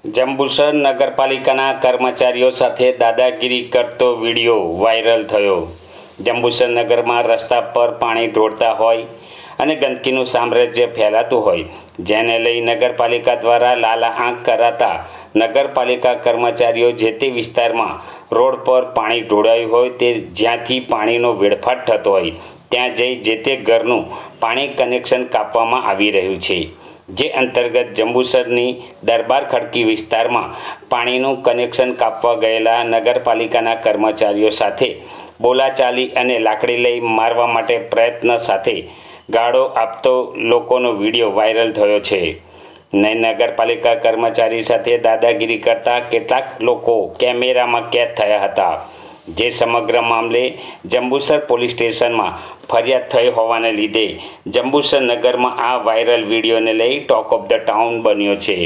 જંબુસર નગરપાલિકાના કર્મચારીઓ સાથે દાદાગીરી કરતો વિડીયો વાયરલ થયો। જંબુસર નગરમાં રસ્તા પર પાણી ઢોળતા હોય અને ગંદકીનું સામ્રાજ્ય ફેલાતું હોય, જેને લઈ નગરપાલિકા દ્વારા લાલા આંખ કરાતા નગરપાલિકા કર્મચારીઓ જે તે વિસ્તારમાં રોડ પર પાણી ઢોળાયું હોય તે જ્યાંથી પાણીનો વેડફાટ થતો હોય ત્યાં જઈ જે તે ઘરનું પાણી કનેક્શન કાપવામાં આવી રહ્યું છે। જે અંતર્ગત જંબુસરની દરબાર ખડકી વિસ્તારમાં પાણીનું કનેક્શન કાપવા ગયેલા નગરપાલિકાના કર્મચારીઓ સાથે બોલાચાલી અને લાકડી લઈ મારવા માટે પ્રયત્ન સાથે ગાળો આપતો લોકોનો વિડીયો વાયરલ થયો છે। નગરપાલિકા કર્મચારી સાથે દાદાગીરી કરતા કેટલાક લોકો કેમેરામાં કેદ થયા હતા, જે સમગ્ર મામલે જંબુસર પોલીસ સ્ટેશનમાં ફરિયાદ થઈ હોવાને લીધે જંબુસર નગરમાં આ વાયરલ વિડીયોને લઈ ટોક ઓફ ધ ટાઉન બન્યો છે।